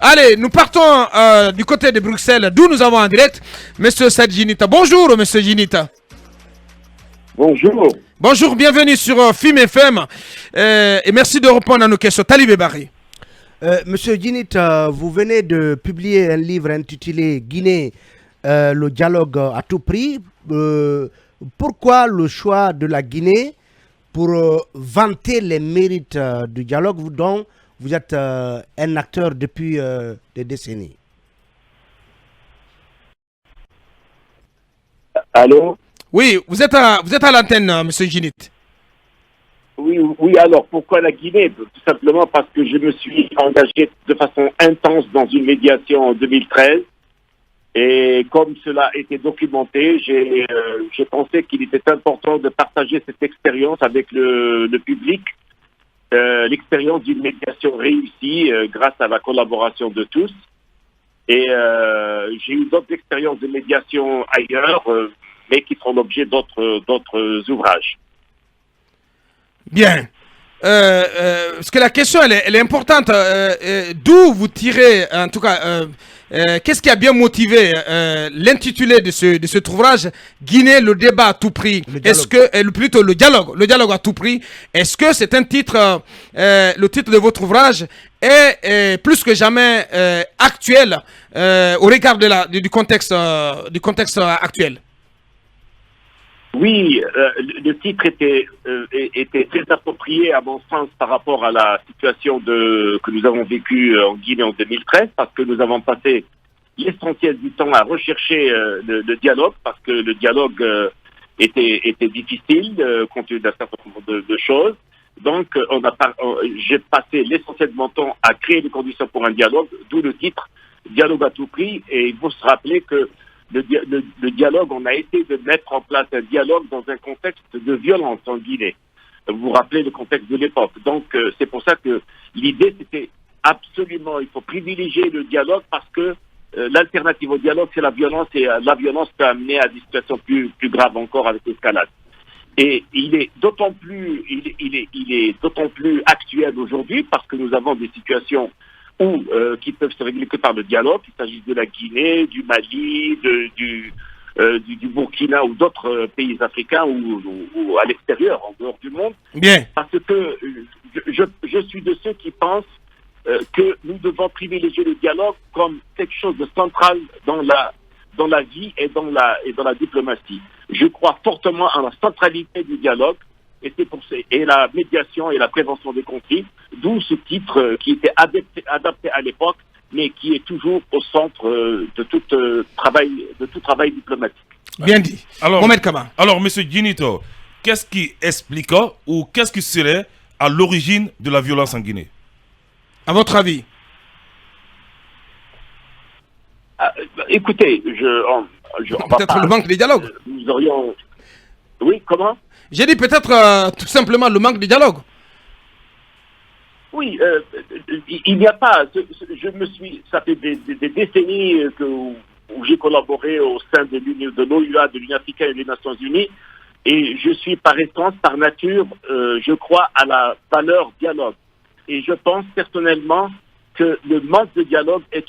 Allez, nous partons du côté de Bruxelles, d'où nous avons en direct Monsieur Said Ginita. Bonjour, Monsieur Ginita. Bonjour. Bonjour, bienvenue sur FIM FM et merci de répondre à nos questions. Talibé Barry. Monsieur Ginit, vous venez de publier un livre intitulé Guinée, le dialogue à tout prix. Pourquoi le choix de la Guinée pour vanter les mérites du dialogue dont vous êtes un acteur depuis des décennies? Allô? Oui, vous êtes à l'antenne, Monsieur Ginit. Oui, alors pourquoi la Guinée? Tout simplement parce que je me suis engagé de façon intense dans une médiation en 2013 et comme cela a été documenté, j'ai pensé qu'il était important de partager cette expérience avec le public, l'expérience d'une médiation réussie grâce à la collaboration de tous. Et j'ai eu d'autres expériences de médiation ailleurs, mais qui feront l'objet d'autres ouvrages. Bien. Parce que la question, elle est importante. D'où vous tirez, en tout cas, qu'est-ce qui a bien motivé l'intitulé de cet ouvrage, Guinée, le débat à tout prix? Est-ce que, plutôt le dialogue à tout prix, est-ce que c'est un titre, le titre de votre ouvrage est plus que jamais actuel au regard du contexte actuel? Oui, le titre était très approprié à mon sens par rapport à la situation que nous avons vécue en Guinée en 2013, parce que nous avons passé l'essentiel du temps à rechercher le dialogue, parce que le dialogue était difficile compte tenu d'un certain nombre de choses. Donc, j'ai passé l'essentiel de mon temps à créer les conditions pour un dialogue, d'où le titre Dialogue à tout prix. Et il faut se rappeler que le dialogue, on a essayé de mettre en place un dialogue dans un contexte de violence en Guinée. Vous vous rappelez le contexte de l'époque. Donc, c'est pour ça que l'idée, c'était absolument, il faut privilégier le dialogue parce que l'alternative au dialogue, c'est la violence et la violence peut amener à des situations plus graves encore avec l'escalade. Et il est d'autant plus actuel aujourd'hui parce que nous avons des situations qui peuvent se régler que par le dialogue, qu'il s'agisse de la Guinée, du Mali, du Burkina ou d'autres pays africains ou à l'extérieur, en dehors du monde. Bien. Parce que je suis de ceux qui pensent que nous devons privilégier le dialogue comme quelque chose de central dans la vie et dans la diplomatie. Je crois fortement en la centralité du dialogue. Et la médiation et la prévention des conflits, d'où ce titre qui était adapté à l'époque, mais qui est toujours au centre de tout travail diplomatique. Bien dit. Mohamed Kama. Alors, M. Ginito, qu'est-ce qui explique ou qu'est-ce qui serait à l'origine de la violence en Guinée? À votre avis? Écoutez, peut-être le manque de dialogue. Nous aurions... Oui, comment? J'ai dit peut-être tout simplement le manque de dialogue. Oui, il n'y a pas. Ça fait des décennies où j'ai collaboré au sein de l'OUA, de l'Union africaine et des Nations Unies, et je suis par essence, par nature, je crois à la valeur dialogue. Et je pense personnellement que le manque de dialogue est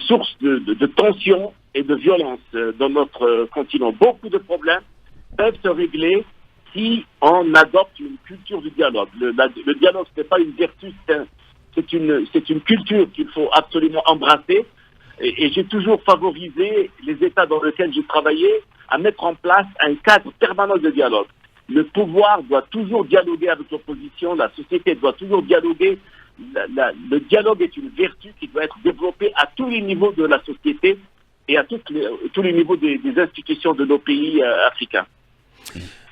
source de tension et de violence dans notre continent. Beaucoup de problèmes peuvent se régler si on adopte une culture du dialogue. Le dialogue, ce n'est pas une vertu, c'est une culture qu'il faut absolument embrasser. Et j'ai toujours favorisé les États dans lesquels j'ai travaillé à mettre en place un cadre permanent de dialogue. Le pouvoir doit toujours dialoguer avec l'opposition, la société doit toujours dialoguer. Le dialogue est une vertu qui doit être développée à tous les niveaux de la société et à tous les niveaux des institutions de nos pays africains.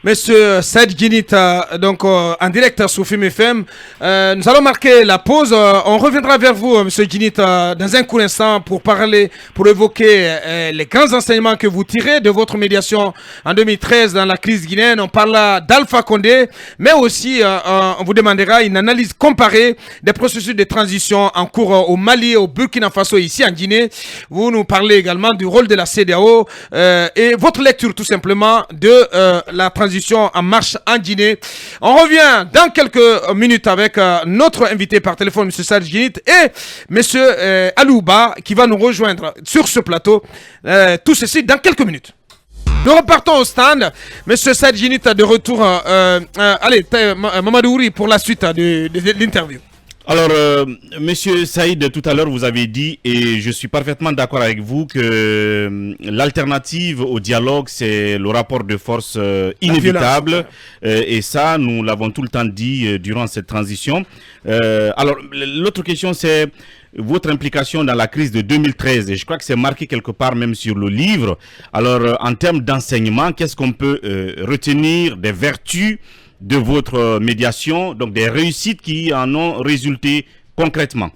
Monsieur Said Ginita, donc en direct sur FIM FM. Nous allons marquer la pause. On reviendra vers vous, Monsieur Ginita, dans un court instant pour évoquer les grands enseignements que vous tirez de votre médiation en 2013 dans la crise guinéenne. On parlera d'Alpha Condé, mais aussi on vous demandera une analyse comparée des processus de transition en cours au Mali, au Burkina Faso, ici en Guinée. Vous nous parlez également du rôle de la CEDEAO et votre lecture tout simplement de la transition transition en marche en Guinée. On revient dans quelques minutes avec notre invité par téléphone, M. Sadj Ginit, et M. Alouba, qui va nous rejoindre sur ce plateau. Tout ceci dans quelques minutes. Nous repartons au stand. Monsieur Sadj Ginit de retour. Allez, Mamadou Ouri pour la suite de l'interview. Alors, Monsieur Saïd, tout à l'heure, vous avez dit, et je suis parfaitement d'accord avec vous, que l'alternative au dialogue, c'est le rapport de force inévitable. Et ça, nous l'avons tout le temps dit durant cette transition. Alors, l'autre question, c'est votre implication dans la crise de 2013. Et je crois que c'est marqué quelque part même sur le livre. Alors, en termes d'enseignement, qu'est-ce qu'on peut retenir des vertus de votre médiation, donc des réussites qui en ont résulté concrètement?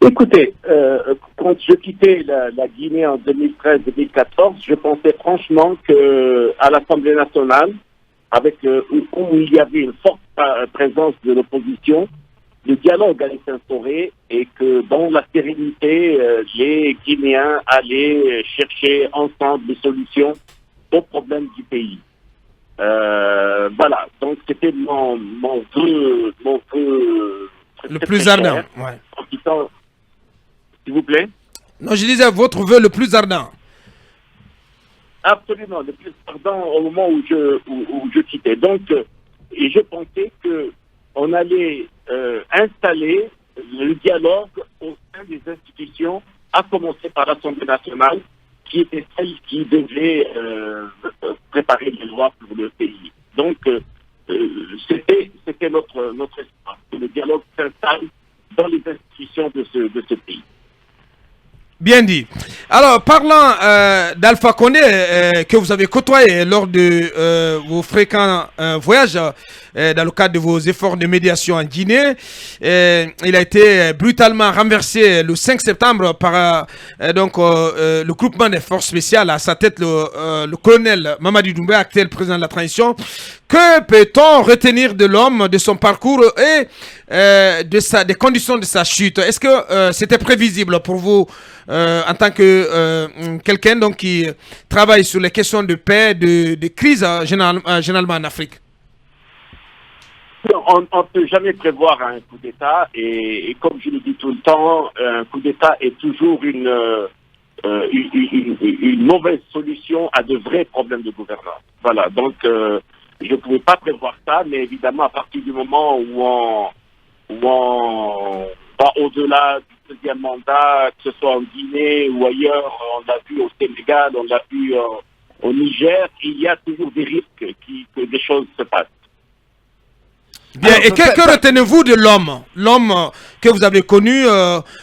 Écoutez, quand je quittais la Guinée en 2013-2014, je pensais franchement qu'à l'Assemblée nationale, où il y avait une forte présence de l'opposition, le dialogue allait s'instaurer et que dans la sérénité, les Guinéens allaient chercher ensemble des solutions aux problèmes du pays. Voilà, donc c'était mon vœu le plus ardent. Ouais. S'il vous plaît. Non, je disais votre vœu le plus ardent. Absolument, le plus ardent au moment où je quittais. Donc, et je pensais que on allait installer le dialogue au sein des institutions, à commencer par l'Assemblée nationale, qui était celle qui devait préparer les lois pour le pays. Donc, c'était notre espoir, que le dialogue s'installe dans les institutions de ce pays. Bien dit. Alors, parlant d'Alpha Condé, que vous avez côtoyé lors de vos fréquents voyages dans le cadre de vos efforts de médiation en Guinée, il a été brutalement renversé le 5 septembre par le groupement des forces spéciales, à sa tête le colonel Mamadi Doumbé, actuel président de la transition. Que peut-on retenir de l'homme, de son parcours et des conditions de sa chute? Est-ce que c'était prévisible pour vous en tant que quelqu'un donc qui travaille sur les questions de paix, de crise généralement en Afrique? On ne peut jamais prévoir un coup d'État et comme je le dis tout le temps, un coup d'État est toujours une mauvaise solution à de vrais problèmes de gouvernance. Voilà, donc je ne pouvais pas prévoir ça, mais évidemment à partir du moment où on va au-delà du deuxième mandat, que ce soit en Guinée ou ailleurs, on l'a vu au Sénégal, on l'a vu au Niger, il y a toujours des risques que des choses se passent. Bien, et que retenez-vous de l'homme que vous avez connu,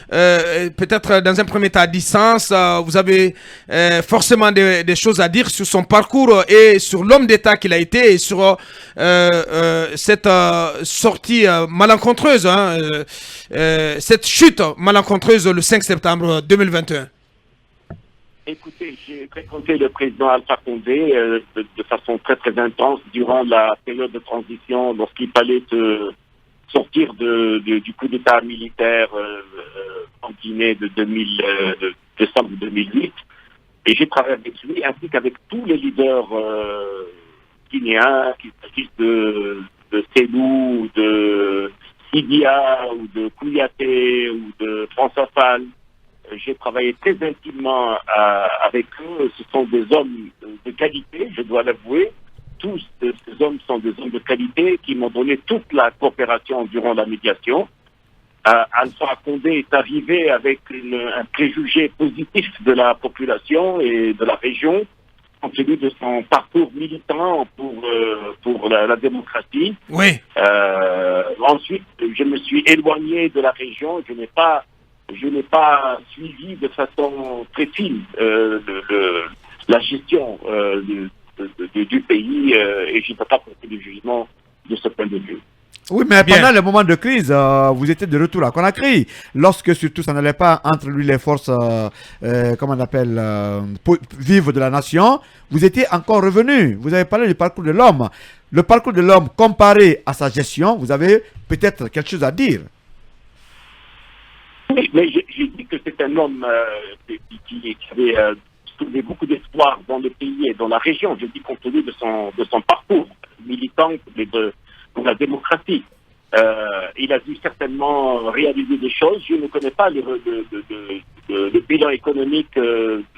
peut-être dans un premier temps à distance, vous avez forcément des choses à dire sur son parcours et sur l'homme d'État qu'il a été et sur cette sortie malencontreuse, cette chute malencontreuse le 5 septembre 2021. Écoutez, j'ai fréquenté le président Alpha Condé de façon très très intense durant la période de transition lorsqu'il fallait sortir du coup d'État militaire en Guinée de décembre 2008. Et j'ai travaillé avec lui ainsi qu'avec tous les leaders guinéens, qu'il s'agisse de Sénou, de Sidia ou de Kouyaté ou de François Fall. J'ai travaillé très intimement avec eux. Ce sont des hommes de qualité, je dois l'avouer. Tous ces hommes sont des hommes de qualité qui m'ont donné toute la coopération durant la médiation. Alpha Condé est arrivé avec un préjugé positif de la population et de la région, compte tenu de son parcours militant pour la démocratie. Oui. Ensuite, je me suis éloigné de la région. Je n'ai pas suivi de façon très fine la gestion du pays et je ne peux pas porter de jugement de ce point de vue. Oui, mais pendant les moments de crise, vous étiez de retour à Conakry. Lorsque surtout ça n'allait pas entre lui les forces, comment on appelle, vives de la nation, vous étiez encore revenu. Vous avez parlé du parcours de l'homme. Le parcours de l'homme comparé à sa gestion, vous avez peut-être quelque chose à dire. Oui, mais j'ai dit que c'est un homme qui avait soulevé beaucoup d'espoir dans le pays et dans la région, je dis compte tenu de son parcours militant pour la démocratie. Il a dû certainement réaliser des choses. Je ne connais pas le bilan économique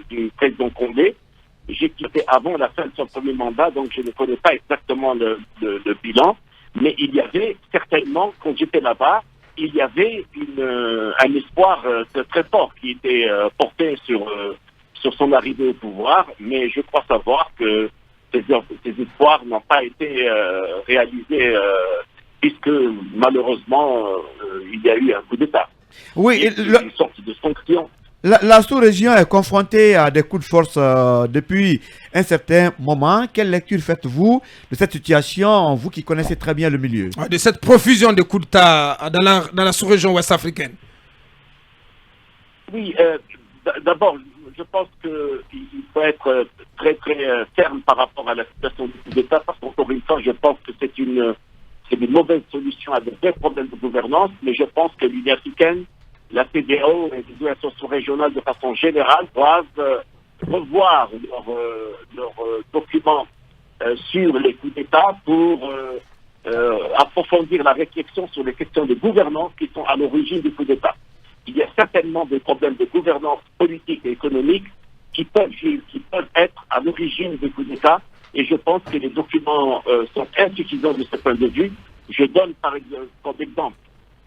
du président Condé. J'ai quitté avant la fin de son premier mandat, donc je ne connais pas exactement le bilan. Mais il y avait certainement, quand j'étais là-bas, il y avait un espoir très fort qui était porté sur son arrivée au pouvoir. Mais je crois savoir que ces espoirs n'ont pas été réalisés puisque malheureusement il y a eu un coup d'État. Oui, une sorte de sanction. La sous-région est confrontée à des coups de force depuis un certain moment. Quelle lecture faites-vous de cette situation, vous qui connaissez très bien le milieu? De cette profusion de coups d'État dans la sous-région ouest-africaine. Oui, d'abord, je pense qu'il faut être très ferme par rapport à la situation du coup d'État, parce qu'encore une fois, je pense que c'est une mauvaise solution à de vrais problèmes de gouvernance, mais je pense que l'Union africaine, la CEDEAO et les associations régionales de façon générale doivent revoir leurs documents sur les coups d'État pour approfondir la réflexion sur les questions de gouvernance qui sont à l'origine du coup d'État. Il y a certainement des problèmes de gouvernance politique et économique qui peuvent être à l'origine du coup d'État, et je pense que les documents sont insuffisants de ce point de vue. Je donne par exemple comme exemple,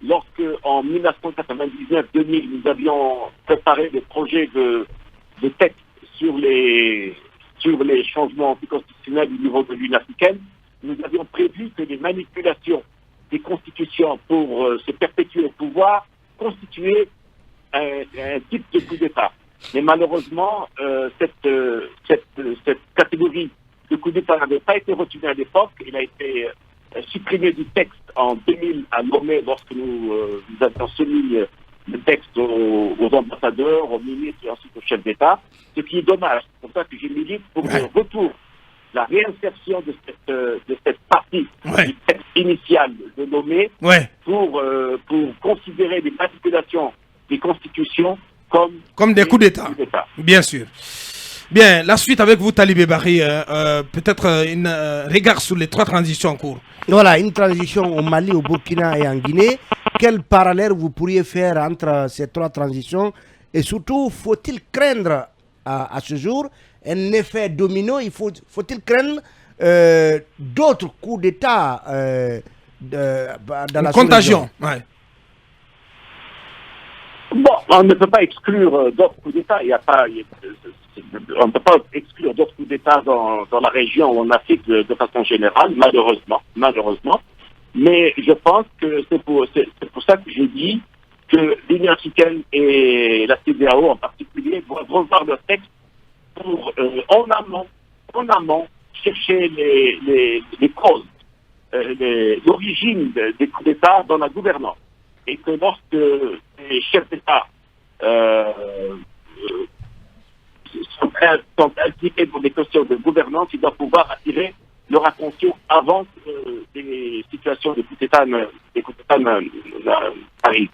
lorsque en 1999-2000, nous avions préparé des projets de texte sur les changements anticonstitutionnels au niveau de l'Union africaine, nous avions prévu que les manipulations des constitutions pour se perpétuer au pouvoir constituaient un type de coup d'État. Mais malheureusement, cette catégorie de coup d'État n'avait pas été retenue à l'époque. Il a été supprimé du texte en 2000 à Lomé lorsque nous avions soumis le texte aux ambassadeurs, aux ministres et ensuite aux chefs d'État, ce qui est dommage. C'est pour ça que je milite pour le retour, la réinsertion de cette partie du texte initial de Lomé pour considérer les manipulations des constitutions comme des coups d'État. Bien sûr. Bien, la suite avec vous, Talibé Bari, peut-être un regard sur les 3 transitions en cours. Voilà, une transition au Mali, au Burkina et en Guinée. Quel parallèle vous pourriez faire entre ces 3 transitions? Et surtout, faut-il craindre à ce jour un effet domino? Faut-il craindre d'autres coups d'État dans la contagion? Bon, on ne peut pas exclure d'autres coups d'État. On ne peut pas exclure d'autres coups d'État dans la région ou en Afrique de façon générale, malheureusement. Mais je pense que c'est pour ça que j'ai dit que l'Union africaine et la CEDEAO en particulier doivent revoir leur texte pour en amont chercher les causes, l'origine des coups d'État dans la gouvernance. Et que lorsque les chefs d'État sont impliqués dans des questions de gouvernance, ils doivent pouvoir attirer leur attention avant que des situations de coup d'État arrivent.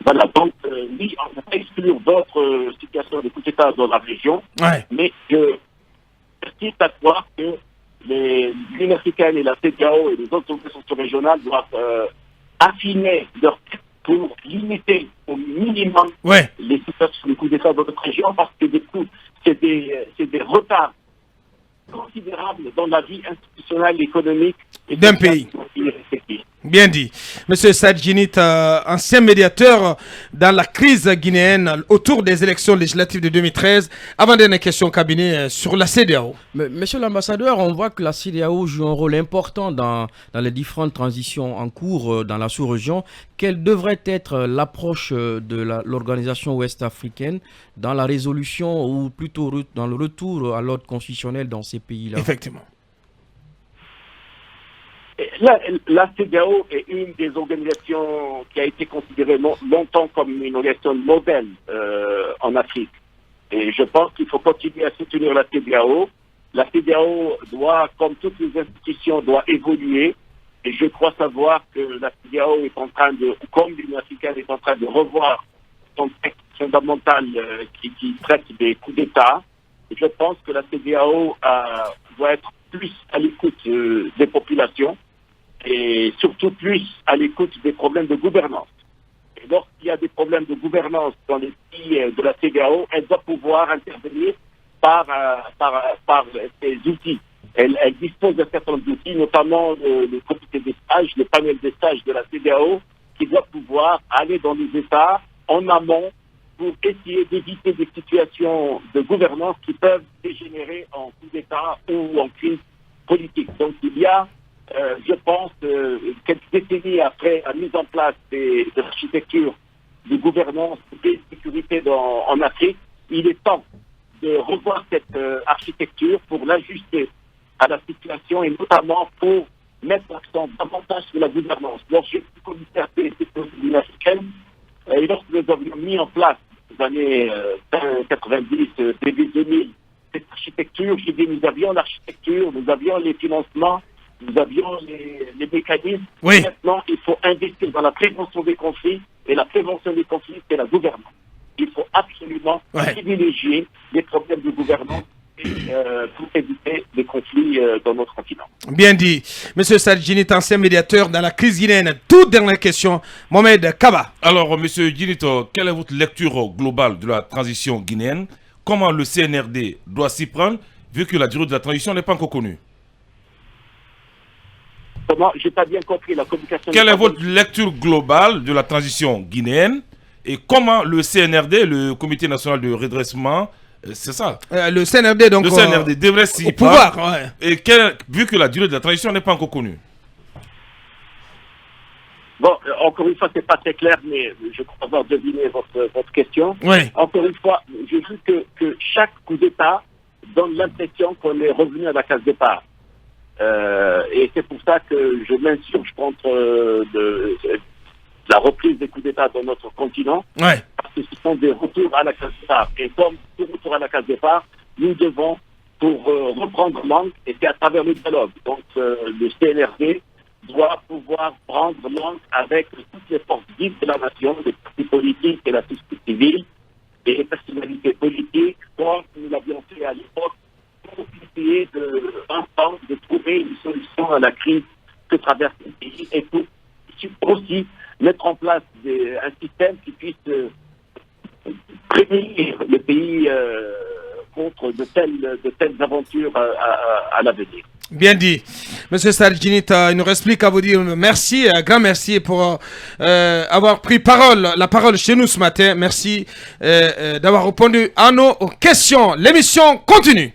Voilà, donc oui, on ne peut pas exclure d'autres situations de coup d'État dans la région, mais je persiste à croire que l'Union africaine et la CEDEAO et les autres organisations régionales doivent affiner leur texte pour limiter au minimum les situations de coup d'État dans notre région, parce que du coup, c'est des retards considérables dans la vie institutionnelle et économique d'un pays. Bien dit. Monsieur Saïd Djinnit, ancien médiateur dans la crise guinéenne autour des élections législatives de 2013. Avant-dernière question au cabinet sur la CEDEAO. Monsieur l'ambassadeur, on voit que la CEDEAO joue un rôle important dans les différentes transitions en cours dans la sous-région. Quelle devrait être l'approche de l'organisation ouest-africaine dans la résolution ou plutôt dans le retour à l'ordre constitutionnel dans ces pays-là? Effectivement. La CEDEAO est une des organisations qui a été considérée longtemps comme une organisation modèle en Afrique. Et je pense qu'il faut continuer à soutenir la CEDEAO. La CEDEAO doit, comme toutes les institutions, doit évoluer. Et je crois savoir que la CEDEAO est en train comme l'Union africaine, est en train de revoir son texte fondamental qui traite des coups d'État. je pense que la CEDEAO doit être plus à l'écoute des populations et surtout plus à l'écoute des problèmes de gouvernance. Et lorsqu'il y a des problèmes de gouvernance dans les pays de la CEDEAO, elle doit pouvoir intervenir par ses outils. Elle dispose d'un certain nombre d'outils, notamment le comité des sages, le panel des sages de la CEDEAO, qui doit pouvoir aller dans les États en amont pour essayer d'éviter des situations de gouvernance qui peuvent dégénérer en coup d'État ou en crise politique. Donc il y a, je pense, quelques décennies après la mise en place de l'architecture de gouvernance et de sécurité en Afrique, il est temps de revoir cette architecture pour l'ajuster à la situation et notamment pour mettre l'accent davantage sur la gouvernance. Lorsque je suis commissaire PSC pour l'Union africaine, et lorsque nous avions mis en place dans les années 90, début 2000, cette architecture, j'ai dit nous avions l'architecture, nous avions les financements, nous avions les mécanismes. Oui. Maintenant, il faut investir dans la prévention des conflits, et la prévention des conflits, c'est la gouvernance. Il faut absolument privilégier les problèmes de gouvernance pour éviter des conflits dans notre continent. Bien dit. Monsieur Sadjini, ancien médiateur dans la crise guinéenne. Toute dernière question, Mohamed Kaba. Alors, monsieur Djinito, quelle est votre lecture globale de la transition guinéenne? Comment le CNRD doit s'y prendre, vu que la durée de la transition n'est pas encore connue? Comment? Je n'ai pas bien compris la communication. Quelle est votre lecture globale de la transition guinéenne et comment le CNRD, le Comité national de redressement, c'est ça? Le CNRD, donc. Le CNRD devrait s'y au prendre. pouvoir, ouais. Et vu que la durée de la transition n'est pas encore connue. Bon, encore une fois, c'est pas très clair, mais je crois avoir deviné votre question. Oui. Encore une fois, je dis que chaque coup d'État donne l'impression qu'on est revenu à la case départ. Et c'est pour ça que je m'insurge contre la reprise des coups d'État dans notre continent. Ouais. Parce que ce sont des retours à la case départ. Et comme ce retour à la case départ, nous devons, pour reprendre langue, et c'est à travers le dialogue. Donc le CNRD doit pouvoir prendre langue avec toutes les forces vives de la nation, les partis politiques et la société civile, et les personnalités politiques, comme nous l'avions fait à l'époque, pour essayer ensemble de trouver une solution à la crise que traverse le pays et pour aussi mettre en place un système qui puisse prévenir le pays contre de telles aventures à l'avenir. Bien dit. Monsieur Sadjini, il nous reste plus qu'à vous dire merci, un grand merci pour avoir pris la parole chez nous ce matin. Merci d'avoir répondu à nos questions. L'émission continue.